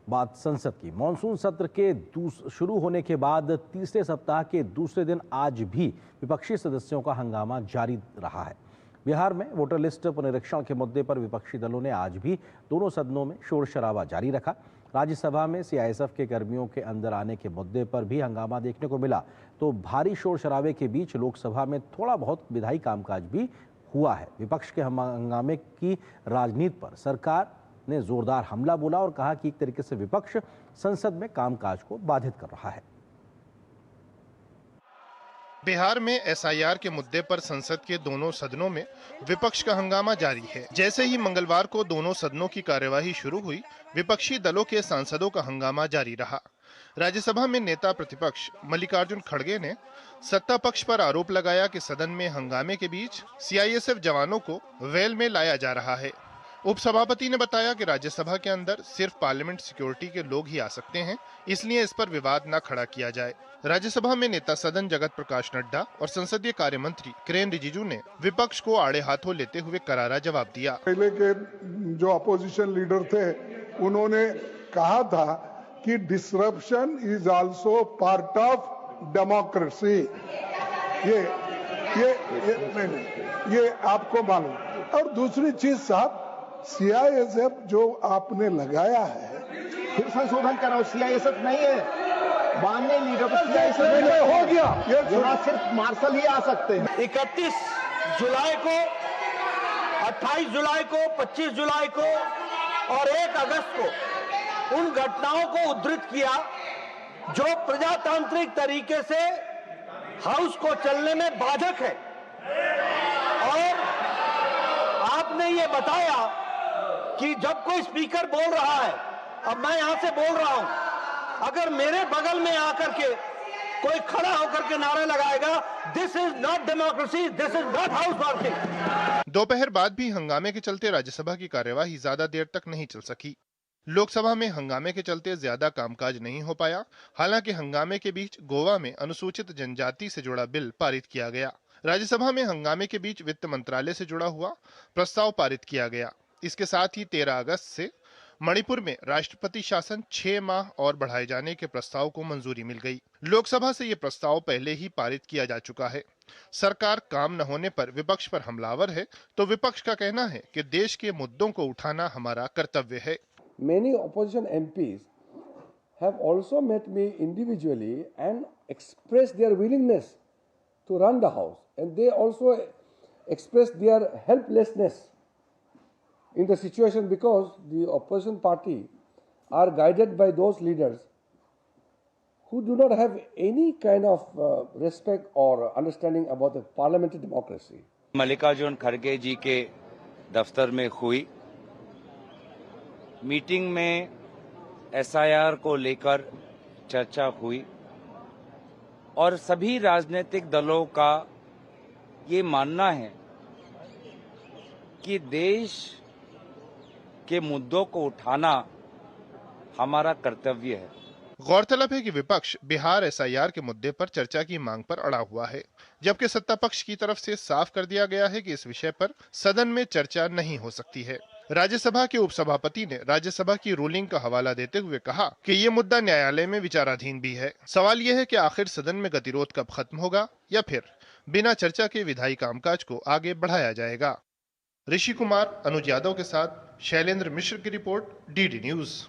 बात संसद की। मॉनसून सत्र के शुरू होने के बाद तीसरे सप्ताह के दूसरे दिन आज भी विपक्षी सदस्यों का हंगामा जारी रहा है। बिहार में वोटर लिस्ट पुनरीक्षण के मुद्दे पर विपक्षी दलों ने आज भी दोनों सदनों में शोर शराबा जारी रखा। राज्यसभा में सीआईएसएफ के कर्मियों के अंदर आने के मुद्दे पर भी हंगामा देखने को मिला, तो भारी शोर शराबे के बीच लोकसभा में थोड़ा बहुत विधायी कामकाज भी हुआ है। विपक्ष के हंगामे की राजनीति पर सरकार ने जोरदार हमला बोला और कहा कि एक तरीके से विपक्ष संसद में कामकाज को बाधित कर रहा है। बिहार में एसआईआर के मुद्दे पर संसद के दोनों सदनों में विपक्ष का हंगामा जारी है। जैसे ही मंगलवार को दोनों सदनों की कार्यवाही शुरू हुई, विपक्षी दलों के सांसदों का हंगामा जारी रहा। राज्यसभा में नेता प्रतिपक्ष मल्लिकार्जुन खड़गे ने सत्ता पक्ष पर आरोप लगाया कि सदन में हंगामे के बीच सीआईएसएफ जवानों को वेल में लाया जा रहा है। उपसभापति ने बताया कि राज्यसभा के अंदर सिर्फ पार्लियामेंट सिक्योरिटी के लोग ही आ सकते हैं, इसलिए इस पर विवाद न खड़ा किया जाए। राज्यसभा में नेता सदन जगत प्रकाश नड्डा और संसदीय कार्य मंत्री किरेन रिजिजू ने विपक्ष को आड़े हाथों लेते हुए करारा जवाब दिया। पहले के जो अपोजिशन लीडर थे, उन्होंने कहा था कि disruption is also part of democracy. ये आपको मालूम। और दूसरी चीज साहब, सीआईएसएफ जो आपने लगाया है, फिर संशोधन कराओ। सीआईएसएफ नहीं है, माननीय लीडर को सीआईएसएफ हो गया। यहाँ सिर्फ मार्शल ही आ सकते हैं। 31 जुलाई को, 28 जुलाई को, 25 जुलाई को और 1 अगस्त को उन घटनाओं को उद्धृत किया जो प्रजातांत्रिक तरीके से हाउस को चलने में बाधक है। और आपने ये बताया कि जब कोई स्पीकर बोल रहा है, अब मैं यहां से बोल रहा हूं, अगर मेरे बगल में आकर के कोई खड़ा होकर के नारा लगाएगा, this is not democracy, this is not house working. दोपहर बाद भी हंगामे के चलते राज्यसभा की कार्यवाही ज्यादा देर तक नहीं चल सकी। लोकसभा में हंगामे के चलते ज्यादा कामकाज नहीं हो पाया। हालांकि हंगामे के बीच गोवा में अनुसूचित जनजाति से जुड़ा बिल पारित किया गया। राज्यसभा में हंगामे के बीच वित्त मंत्रालय से जुड़ा हुआ प्रस्ताव पारित किया गया। इसके साथ ही 13 अगस्त से मणिपुर में राष्ट्रपति शासन 6 माह और बढ़ाए जाने के प्रस्ताव को मंजूरी मिल गई। लोकसभा से यह प्रस्ताव पहले ही पारित किया जा चुका है। सरकार काम न होने पर विपक्ष पर हमलावर है, तो विपक्ष का कहना है कि देश के मुद्दों को उठाना हमारा कर्तव्य है। Many opposition MPs have also met me individually and expressed their willingness to run the house, and they also expressed their helplessness in the situation because the opposition party are guided by those leaders who do not have any kind of respect or understanding about the parliamentary democracy. Mallikarjun खड़गे जी के दफ्तर में हुई meeting में SIR को लेकर चर्चा हुई और सभी राजनीतिक दलों का ये मानना है कि देश के मुद्दों को उठाना हमारा कर्तव्य है। गौरतलब है कि विपक्ष बिहार एसआईआर के मुद्दे पर चर्चा की मांग पर अड़ा हुआ है, जबकि सत्ता पक्ष की तरफ से साफ कर दिया गया है कि इस विषय पर सदन में चर्चा नहीं हो सकती है। राज्यसभा के उपसभापति ने राज्यसभा की रूलिंग का हवाला देते हुए कहा कि ये मुद्दा न्यायालय में विचाराधीन भी है। सवाल यह है कि आखिर सदन में गतिरोध कब खत्म होगा या फिर बिना चर्चा के विधायी कामकाज को आगे बढ़ाया जाएगा। ऋषि कुमार, अनुज यादव के साथ शैलेंद्र मिश्र की रिपोर्ट, डीडी न्यूज।